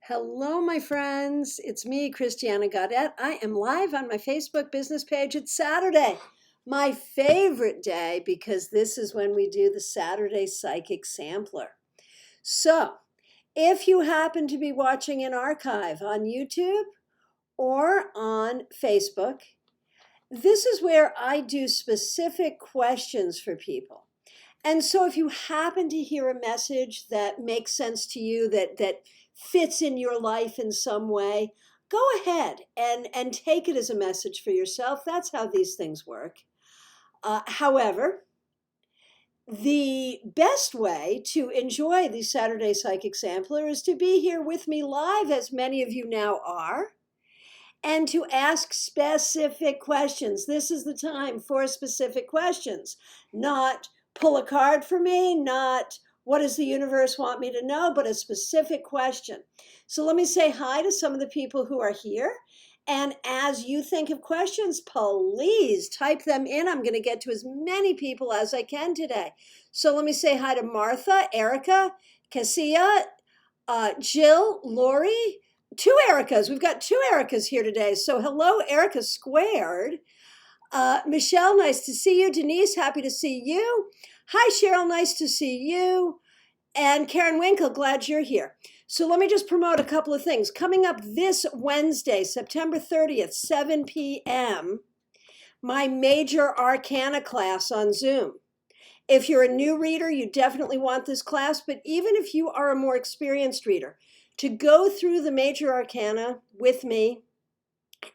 Hello, my friends. It's me, Christiana Gaudet. I am live on my Facebook business page. It's Saturday, my favorite day, because this is when we do the Saturday Psychic Sampler. So, if you happen to be watching an archive on YouTube or on Facebook, this is where I do specific questions for people. And so if you happen to hear a message that makes sense to you, that fits in your life in some way, go ahead and take it as a message for yourself. That's how these things work. However, the best way to enjoy the Saturday Psychic Sampler is to be here with me live, as many of you now are, and to ask specific questions. This is the time for specific questions, not pull a card for me, not what does the universe want me to know, but a specific question. So let me say hi to some of the people who are here. And as you think of questions, please type them in. I'm going to get to as many people as I can today. So let me say hi to Martha, Erica, Cassia, Jill, Lori, two Ericas. We've got two Ericas here today. So hello, Erica Squared. Michelle, nice to see you. Denise, happy to see you. Hi, Cheryl, nice to see you. And Karen Winkle, glad you're here. So let me just promote a couple of things. Coming up this Wednesday, September 30th, 7 p.m., my Major Arcana class on Zoom. If you're a new reader, you definitely want this class, but even if you are a more experienced reader, to go through the Major Arcana with me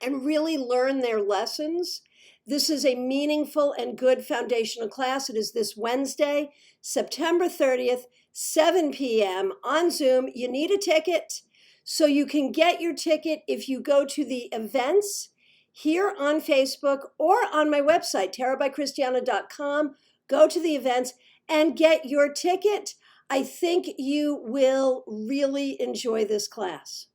and really learn their lessons, this is a meaningful and good foundational class. It is this Wednesday, September 30th, 7 p.m. on Zoom. You need a ticket, so you can get your ticket if you go to the events here on Facebook or on my website, tarotbychristiana.com. Go to the events and get your ticket. I think you will really enjoy this class.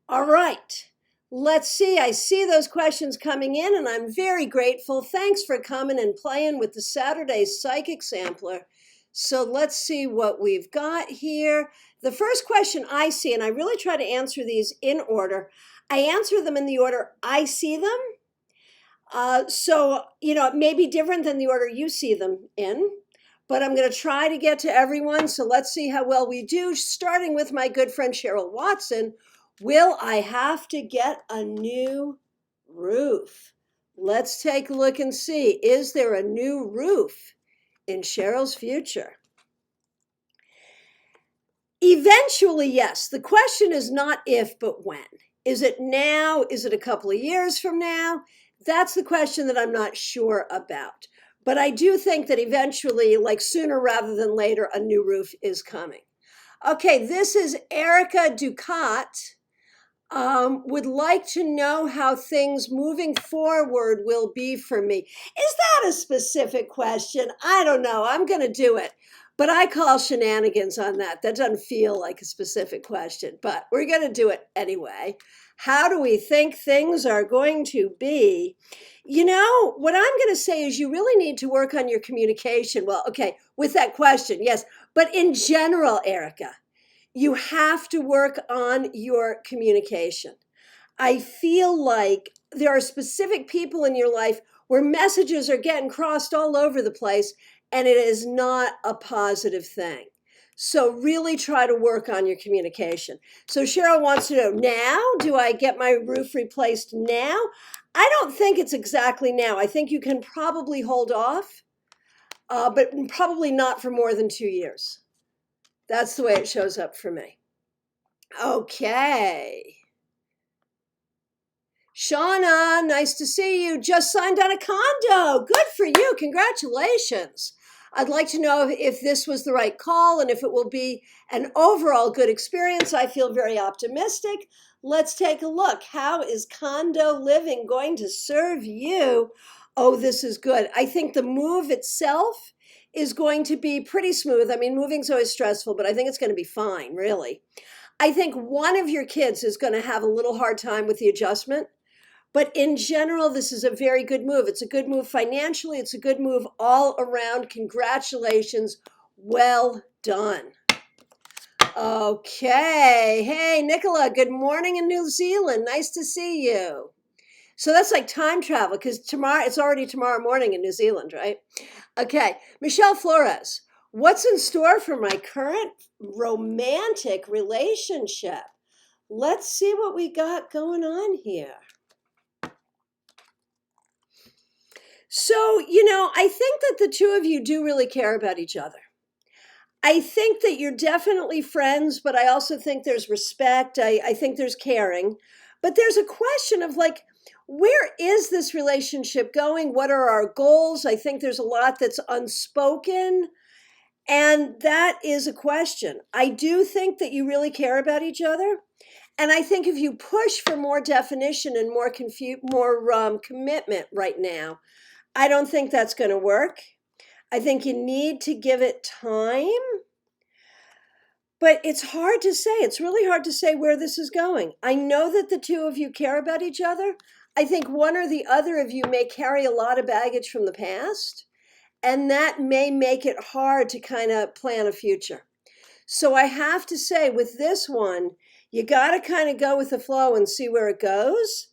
All right. Let's see. I see those questions coming in, and I'm very grateful. Thanks for coming and playing with the Saturday Psychic Sampler. So let's see what we've got here. The first question I see, and I really try to answer these in order, I answer them in the order I see them. So, it may be different than the order you see them in, but I'm going to try to get to everyone. So let's see how well we do, starting with my good friend Cheryl Watson. Will I have to get a new roof? Let's take a look and see. Is there a new roof in Cheryl's future? Eventually, yes. The question is not if, but when. Is it now? Is it a couple of years from now? That's the question that I'm not sure about. But I do think that eventually, like sooner rather than later, a new roof is coming. Okay, this is Erica Ducat. Would like to know how things moving forward will be for me. Is that a specific question? I don't know. I'm going to do it. But I call shenanigans on that. That doesn't feel like a specific question, but we're going to do it anyway. How do we think things are going to be? What I'm going to say is you really need to work on your communication. Well, okay, with that question, yes. But in general, Erica, you have to work on your communication. I feel like there are specific people in your life where messages are getting crossed all over the place, and it is not a positive thing. So really try to work on your communication. So Cheryl wants to know, now, do I get my roof replaced now? I don't think it's exactly now. I think you can probably hold off, but probably not for more than 2 years. That's the way it shows up for me. Okay. Shauna, nice to see you. Just signed on a condo. Good for you. Congratulations. I'd like to know if this was the right call and if it will be an overall good experience. I feel very optimistic. Let's take a look. How is condo living going to serve you? Oh, this is good. I think the move itself is going to be pretty smooth. I mean, moving's always stressful, but I think it's going to be fine, really. I think one of your kids is going to have a little hard time with the adjustment, but in general, this is a very good move. It's a good move financially. It's a good move all around. Congratulations. Well done. Okay. Hey, Nicola, good morning in New Zealand. Nice to see you. So that's like time travel because tomorrow, it's already tomorrow morning in New Zealand, right? Okay. Michelle Flores, what's in store for my current romantic relationship? Let's see what we got going on here. So, I think that the two of you do really care about each other. I think that you're definitely friends, but I also think there's respect. I think there's caring. But there's a question of like, where is this relationship going? What are our goals? I think there's a lot that's unspoken. And that is a question. I do think that you really care about each other. And I think if you push for more definition and more commitment right now, I don't think that's going to work. I think you need to give it time. But it's hard to say. It's really hard to say where this is going. I know that the two of you care about each other. I think one or the other of you may carry a lot of baggage from the past, and that may make it hard to kind of plan a future. So I have to say, with this one, you got to kind of go with the flow and see where it goes.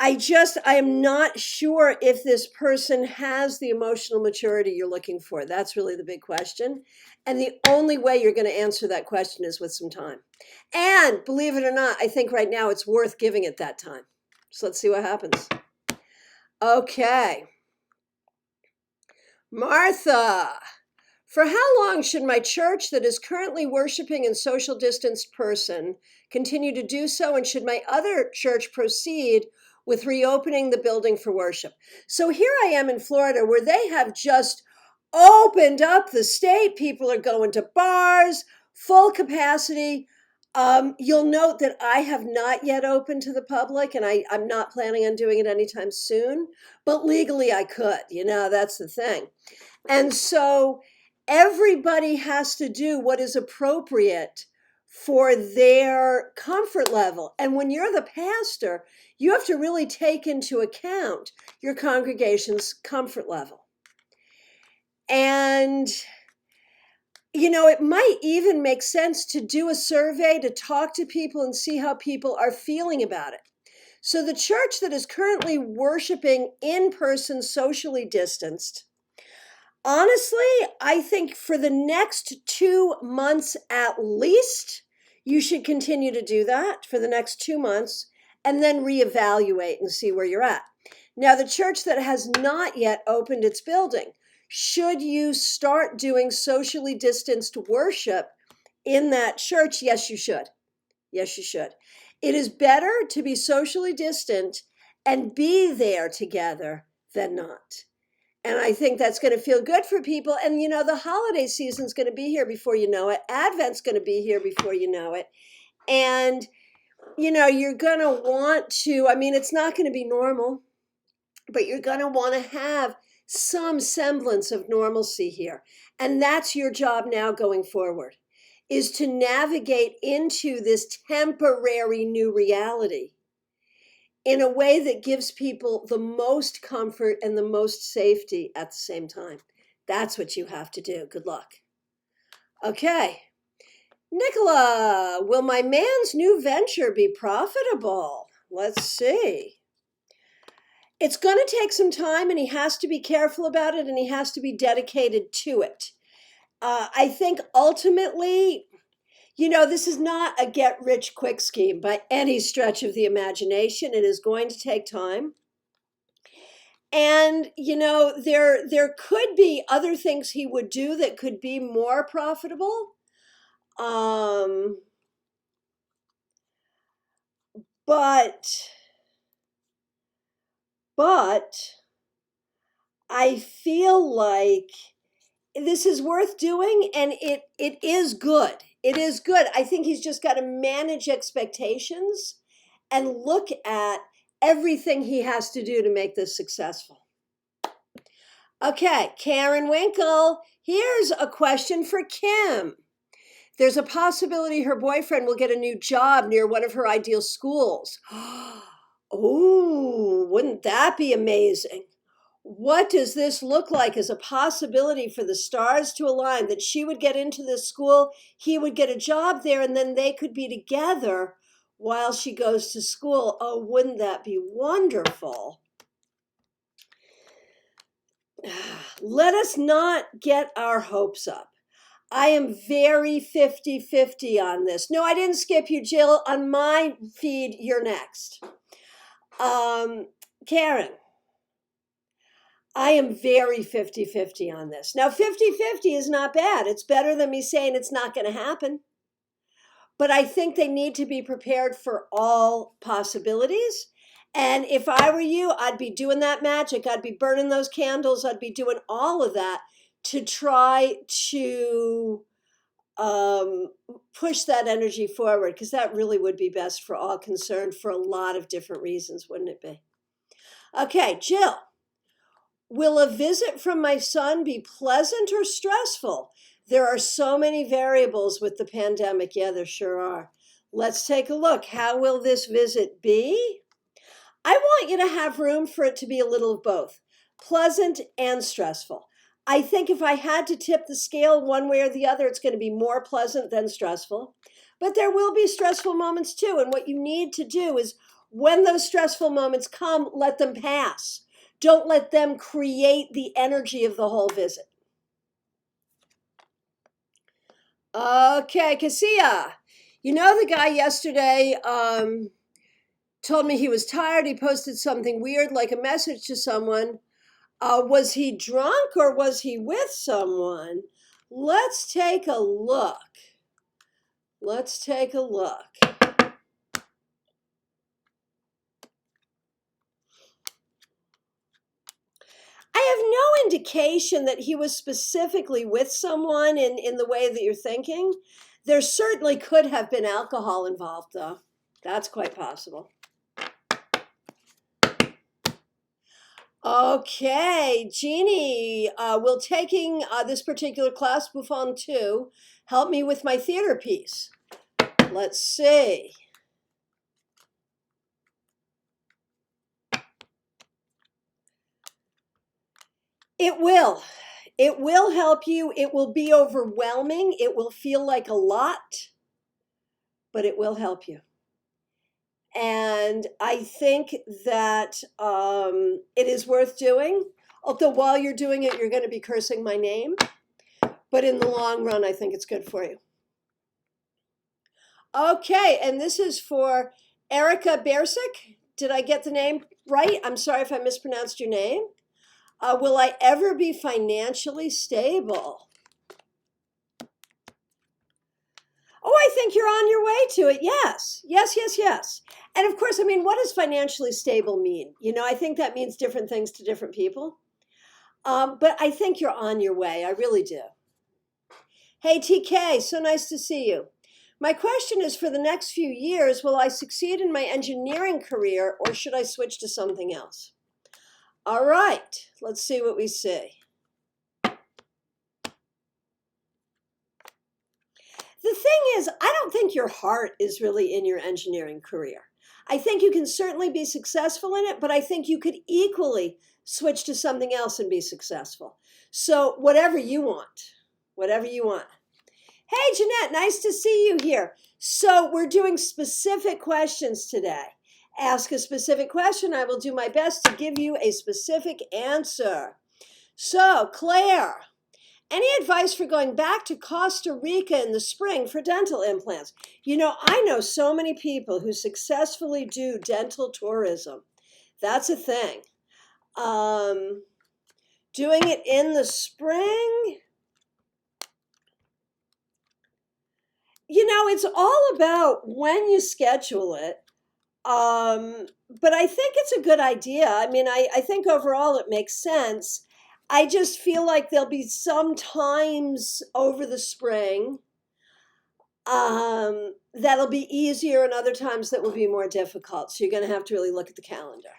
I am not sure if this person has the emotional maturity you're looking for. That's really the big question. And the only way you're going to answer that question is with some time. And believe it or not, I think right now it's worth giving it that time. So let's see what happens. Okay. Martha, for how long should my church that is currently worshiping in social distanced person continue to do so? And should my other church proceed with reopening the building for worship? So here I am in Florida where they have just opened up the state. People are going to bars, full capacity. You'll note that I have not yet opened to the public, and I'm not planning on doing it anytime soon, but legally I could, that's the thing. And so everybody has to do what is appropriate for their comfort level. And when you're the pastor, you have to really take into account your congregation's comfort level. And, it might even make sense to do a survey to talk to people and see how people are feeling about it. So the church that is currently worshiping in person, socially distanced, honestly, I think for the next 2 months at least, you should continue to do that for the next 2 months and then reevaluate and see where you're at. Now, the church that has not yet opened its building, should you start doing socially distanced worship in that church? Yes, you should. Yes, you should. It is better to be socially distant and be there together than not. And I think that's going to feel good for people. And, the holiday season's going to be here before you know it. Advent's going to be here before you know it. And, you're going to want to, it's not going to be normal, but you're going to want to have some semblance of normalcy here. And that's your job now going forward, is to navigate into this temporary new reality in a way that gives people the most comfort and the most safety at the same time. That's what you have to do. Good luck. Okay. Nicola, will my man's new venture be profitable? Let's see. It's going to take some time, and he has to be careful about it, and he has to be dedicated to it. I think ultimately, this is not a get-rich-quick scheme by any stretch of the imagination. It is going to take time. And, there could be other things he would do that could be more profitable. But I feel like this is worth doing, and it is good. It is good. I think he's just got to manage expectations and look at everything he has to do to make this successful. Okay, Karen Winkle, here's a question for Kim. There's a possibility her boyfriend will get a new job near one of her ideal schools. Oh, wouldn't that be amazing? What does this look like as a possibility for the stars to align, that she would get into this school, he would get a job there, and then they could be together while she goes to school? Oh, wouldn't that be wonderful? Let us not get our hopes up. I am very 50-50 on this. No, I didn't skip you, Jill. On my feed, you're next. Karen, I am very 50-50 on this. Now, 50-50 is not bad. It's better than me saying it's not going to happen. But I think they need to be prepared for all possibilities. And if I were you, I'd be doing that magic. I'd be burning those candles. I'd be doing all of that to try to push that energy forward, because that really would be best for all concerned for a lot of different reasons, wouldn't it be? Okay, Jill. Will a visit from my son be pleasant or stressful? There are so many variables with the pandemic. Yeah, there sure are. Let's take a look. How will this visit be? I want you to have room for it to be a little of both, pleasant and stressful. I think if I had to tip the scale one way or the other, it's going to be more pleasant than stressful. But there will be stressful moments too. And what you need to do is, when those stressful moments come, let them pass. Don't let them create the energy of the whole visit. Okay, Cassia. You know, the guy yesterday told me he was tired. He posted something weird, like a message to someone. Was he drunk or was he with someone? Let's take a look. Let's take a look. I have no indication that he was specifically with someone in the way that you're thinking. There certainly could have been alcohol involved, though. That's quite possible. Okay, Jeannie, will taking this particular class, Buffon 2, help me with my theater piece? Let's see. It will. It will help you. It will be overwhelming. It will feel like a lot, but it will help you. And I think that it is worth doing. Although while you're doing it, you're going to be cursing my name. But in the long run, I think it's good for you. Okay, and this is for Erica Bersick. Did I get the name right? I'm sorry if I mispronounced your name. Will I ever be financially stable? Oh, I think you're on your way to it. Yes, yes, yes, yes. And of course, I mean, what does financially stable mean? You know, I think that means different things to different people. But I think you're on your way. I really do. Hey, TK, so nice to see you. My question is, for the next few years, will I succeed in my engineering career, or should I switch to something else? All right, let's see what we see. The thing is, I don't think your heart is really in your engineering career. I think you can certainly be successful in it, but I think you could equally switch to something else and be successful. So whatever you want, whatever you want. Hey, Jeanette, nice to see you here. So we're doing specific questions today. Ask a specific question. I will do my best to give you a specific answer. So, Claire, any advice for going back to Costa Rica in the spring for dental implants? You know, I know so many people who successfully do dental tourism. That's a thing. Doing it in the spring, you know, it's all about when you schedule it. But I think it's a good idea. I mean, I think overall it makes sense. I just feel like there'll be some times over the spring that'll be easier, and other times that will be more difficult. So you're going to have to really look at the calendar.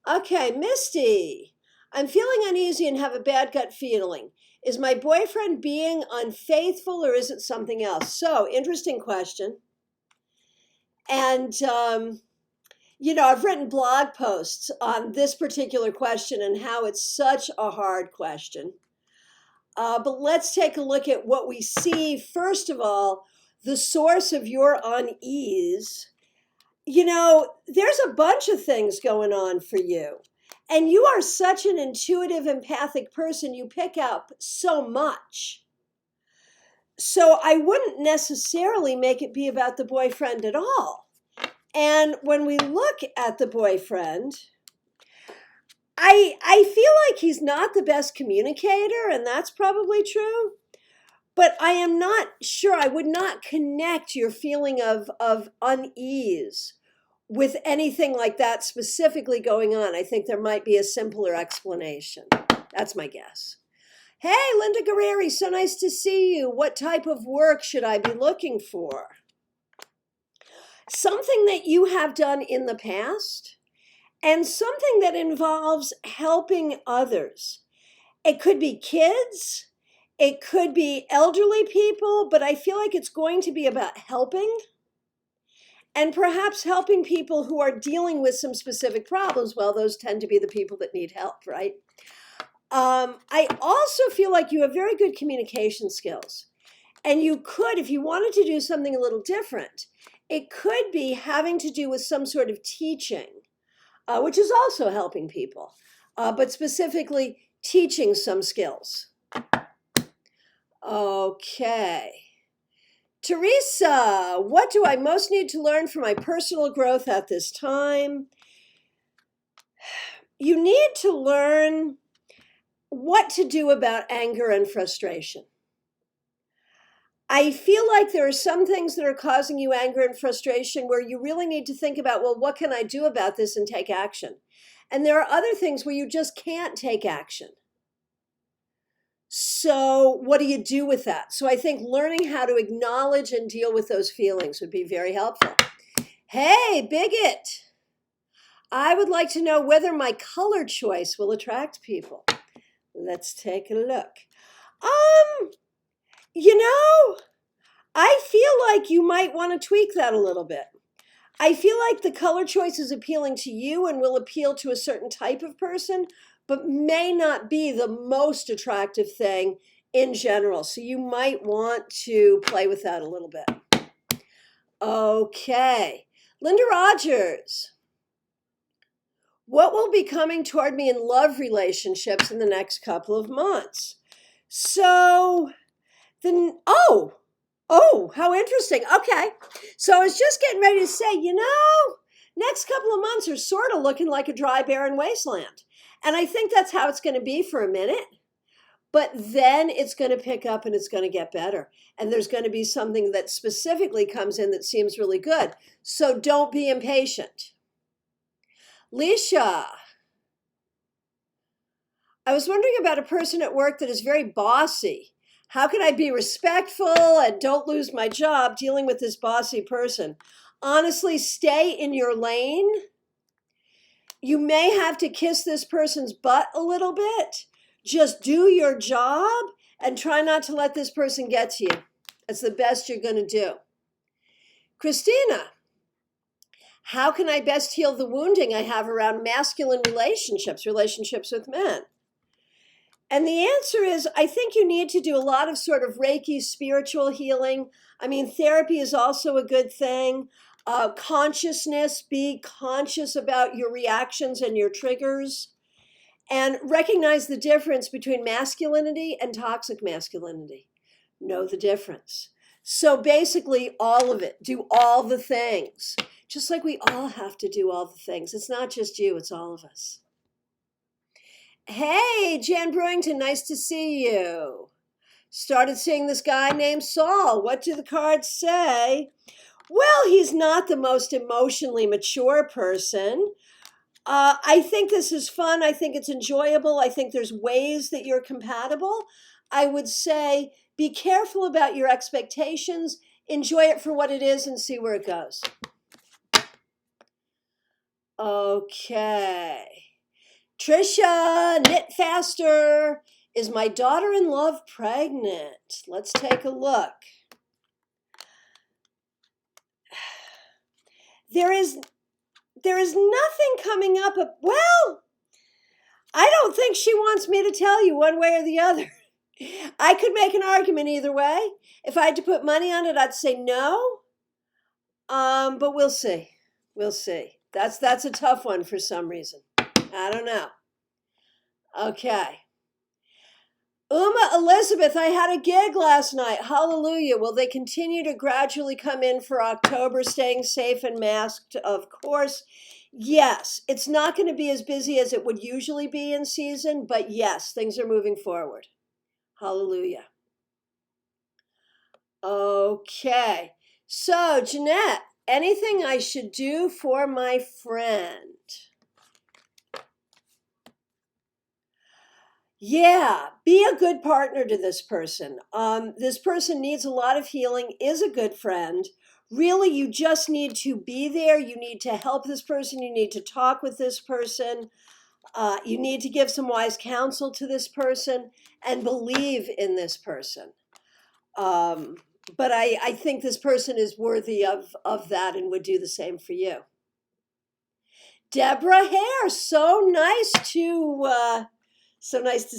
Okay, Misty, I'm feeling uneasy and have a bad gut feeling. Is my boyfriend being unfaithful, or is it something else? So, interesting question. And I've written blog posts on this particular question and how it's such a hard question. But let's take a look at what we see. First of all, the source of your unease. There's a bunch of things going on for you. And you are such an intuitive, empathic person. You pick up so much. So I wouldn't necessarily make it be about the boyfriend at all. And when we look at the boyfriend, I feel like he's not the best communicator, and that's probably true. But I am not sure. I would not connect your feeling of unease with anything like that specifically going on. I think there might be a simpler explanation. That's my guess. Hey, Linda Guerreri, so nice to see you. What type of work should I be looking for? Something that you have done in the past and something that involves helping others. It could be kids, it could be elderly people, but I feel like it's going to be about helping. And perhaps helping people who are dealing with some specific problems. Well, those tend to be the people that need help, right? I also feel like you have very good communication skills. And you could, if you wanted to do something a little different, it could be having to do with some sort of teaching, which is also helping people, but specifically teaching some skills. Okay. Teresa, what do I most need to learn for my personal growth at this time? You need to learn what to do about anger and frustration. I feel like there are some things that are causing you anger and frustration where you really need to think about, well, what can I do about this and take action? And there are other things where you just can't take action. So what do you do with that? So I think learning how to acknowledge and deal with those feelings would be very helpful. Hey, Bigot, I would like to know whether my color choice will attract people. Let's take a look. I feel like you might want to tweak that a little bit. I feel like the color choice is appealing to you and will appeal to a certain type of person, but may not be the most attractive thing in general. So you might want to play with that a little bit. Okay. Linda Rogers. What will be coming toward me in love relationships in the next couple of months? So, how interesting. Okay. So I was just getting ready to say, next couple of months are sort of looking like a dry, barren wasteland. And I think that's how it's going to be for a minute. But then it's going to pick up and it's going to get better. And there's going to be something that specifically comes in that seems really good. So don't be impatient. Leisha, I was wondering about a person at work that is very bossy. How can I be respectful and don't lose my job dealing with this bossy person? Honestly, stay in your lane. You may have to kiss this person's butt a little bit. Just do your job and try not to let this person get to you. That's the best you're going to do. Christina, how can I best heal the wounding I have around masculine relationships with men? And the answer is, I think you need to do a lot of sort of Reiki spiritual healing. I mean, therapy is also a good thing. Consciousness, be conscious about your reactions and your triggers. And recognize the difference between masculinity and toxic masculinity. Know the difference. So basically, all of it. Do all the things. Just like we all have to do all the things. It's not just you, it's all of us. Hey, Jan Brewington, nice to see you. Started seeing this guy named Saul. What do the cards say? Well, he's not the most emotionally mature person. I think this is fun. I think it's enjoyable. I think there's ways that you're compatible. I would say be careful about your expectations. Enjoy it for what it is and see where it goes. Okay. Trisha, knit faster. Is my daughter-in-law pregnant? Let's take a look. There is there is nothing coming up. Well, I don't think she wants me to tell you one way or the other. I could make an argument either way. If I had to put money on it, I'd say no. But we'll see. We'll see. That's a tough one for some reason. I don't know. Okay. Uma Elizabeth, I had a gig last night. Hallelujah. Will they continue to gradually come in for October, staying safe and masked? Of course. Yes. It's not going to be as busy as it would usually be in season, but yes, things are moving forward. Hallelujah. Okay. So, Jeanette, anything I should do for my friend? Yeah, be a good partner to this person. This person needs a lot of healing, is a good friend. Really, you just need to be there. You need to help this person. You need to talk with this person. You need to give some wise counsel to this person and believe in this person. But I think this person is worthy of that and would do the same for you. Deborah Hare, so nice to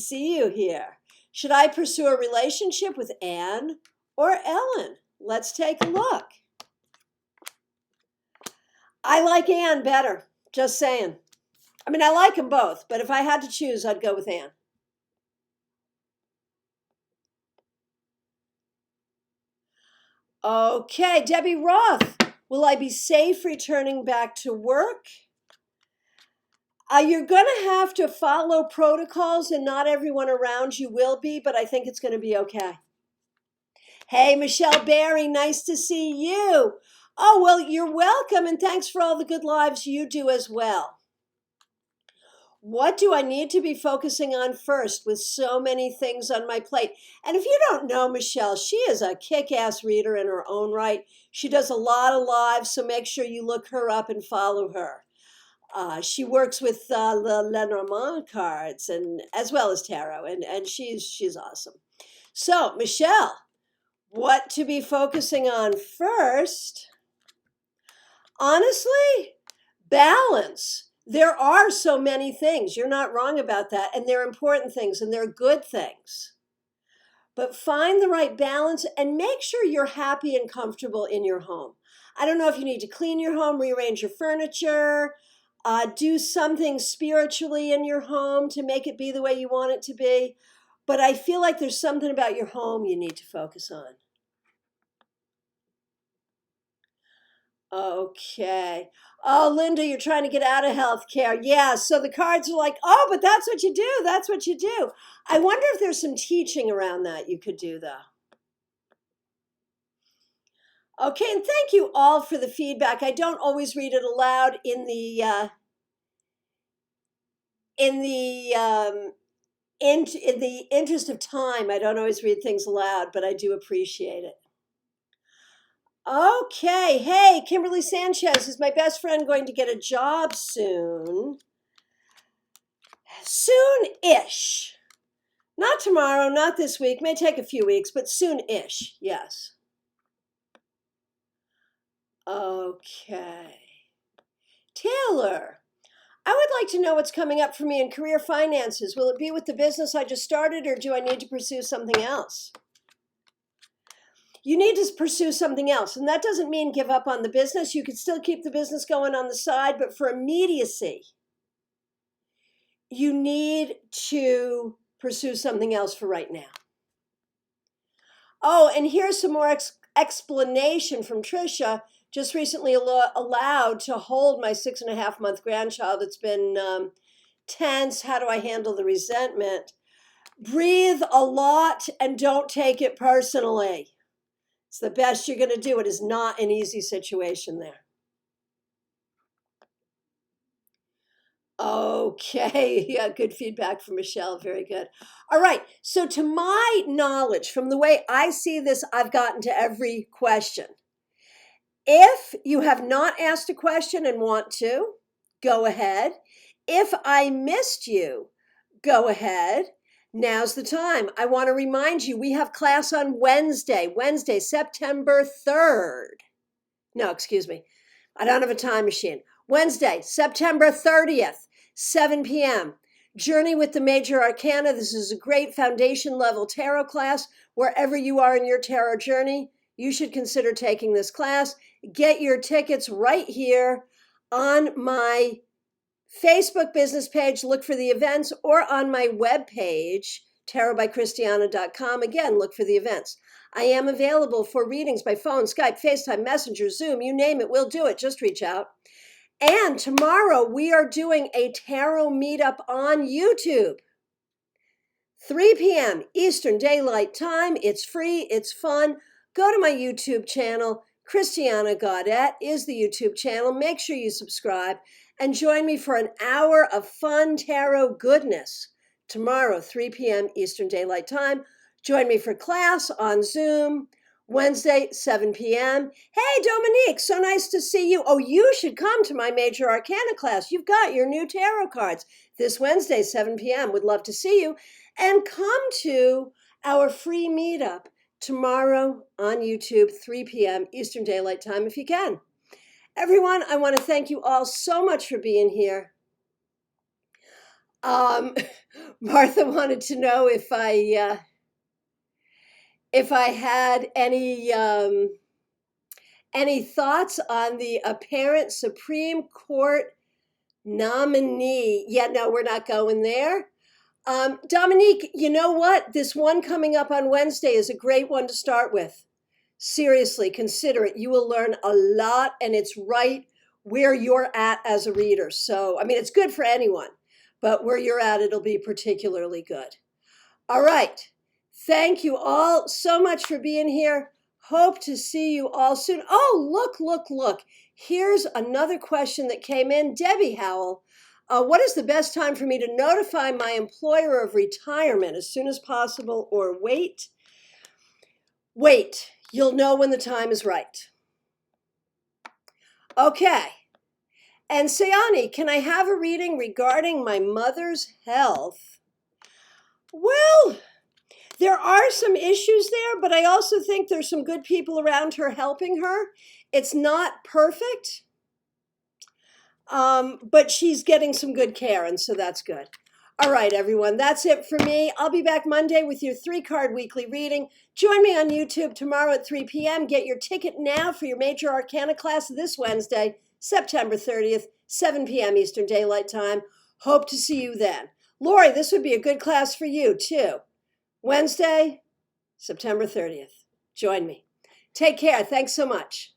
see you here. Should I pursue a relationship with Anne or Ellen? Let's take a look. I like Anne better, just saying. I mean, I like them both, but if I had to choose, I'd go with Anne. Okay, Debbie Roth, will I be safe returning back to work? You're going to have to follow protocols, and not everyone around you will be, but I think it's going to be okay. Hey, Michelle Barry, nice to see you. Oh, well, you're welcome, and thanks for all the good lives you do as well. What do I need to be focusing on first with so many things on my plate? And if you don't know Michelle, she is a kick-ass reader in her own right. She does a lot of lives, so make sure you look her up and follow her. She works with the Lenormand cards and as well as tarot, and she's awesome. So, Michelle, what to be focusing on first? Honestly, balance. There are so many things. You're not wrong about that, and they're important things, and they're good things. But find the right balance and make sure you're happy and comfortable in your home. I don't know if you need to clean your home, rearrange your furniture, do something spiritually in your home to make it be the way you want it to be. But I feel like there's something about your home you need to focus on. Okay. Oh, Linda, you're trying to get out of healthcare. Yeah, so the cards are like, oh, but that's what you do. That's what you do. I wonder if there's some teaching around that you could do, though. Okay, and thank you all for the feedback. I don't always read it aloud in the interest of time. I don't always read things aloud, but I do appreciate it. Okay, hey, Kimberly Sanchez, is my best friend going to get a job soon? Soon-ish. Not tomorrow, not this week. May take a few weeks, but soon-ish, yes. Okay. Taylor, I would like to know what's coming up for me in career finances. Will it be with the business I just started, or do I need to pursue something else? You need to pursue something else, and that doesn't mean give up on the business. You could still keep the business going on the side, but for immediacy, you need to pursue something else for right now. Oh, and here's some more explanation from Tricia. Just recently allowed to hold my 6.5-month grandchild. It's been tense. How do I handle the resentment? Breathe a lot and don't take it personally. It's the best you're going to do. It is not an easy situation there. Okay, yeah, good feedback from Michelle. Very good. All right, so to my knowledge, from the way I see this, I've gotten to every question. If you have not asked a question and want to, go ahead. If I missed you, go ahead. Now's the time. I want to remind you, we have class on Wednesday, September 3rd. No, excuse me. I don't have a time machine. Wednesday, September 30th, 7 p.m. Journey with the Major Arcana. This is a great foundation level tarot class. Wherever you are in your tarot journey, you should consider taking this class. Get your tickets right here on my Facebook business page. Look for the events, or on my webpage, tarotbychristiana.com. Again, look for the events. I am available for readings by phone, Skype, FaceTime, Messenger, Zoom, you name it, we'll do it. Just reach out. And tomorrow we are doing a tarot meetup on YouTube. 3 p.m. Eastern Daylight Time. It's free. It's fun. Go to my YouTube channel. Christiana Gaudet is the YouTube channel. Make sure you subscribe and join me for an hour of fun tarot goodness. Tomorrow, 3 p.m. Eastern Daylight Time. Join me for class on Zoom. Wednesday, 7 p.m. Hey, Dominique, so nice to see you. Oh, you should come to my Major Arcana class. You've got your new tarot cards. This Wednesday, 7 p.m. Would love to see you. And come to our free meetup tomorrow on YouTube, 3 p.m. Eastern Daylight Time, if you can. Everyone, I want to thank you all so much for being here. Martha wanted to know if I had any thoughts on the apparent Supreme Court nominee. Yeah, no, we're not going there. Dominique, you know what? This one coming up on Wednesday is a great one to start with. Seriously, consider it. You will learn a lot, and it's right where you're at as a reader. So, I mean, it's good for anyone, but where you're at, it'll be particularly good. All right. Thank you all so much for being here. Hope to see you all soon. Oh, look. Here's another question that came in. Debbie Howell, what is the best time for me to notify my employer of retirement? As soon as possible, or wait? Wait. You'll know when the time is right. Okay. And Sayani, can I have a reading regarding my mother's health? Well, there are some issues there, but I also think there's some good people around her helping her. It's not perfect, but she's getting some good care, and so that's good. All right, everyone, that's it for me. I'll be back Monday with your 3-card weekly reading. Join me on YouTube tomorrow at 3 p.m. Get your ticket now for your Major Arcana class this Wednesday, September 30th, 7 p.m. Eastern Daylight Time. Hope to see you then. Lori, this would be a good class for you, too. Wednesday, September 30th. Join me. Take care. Thanks so much.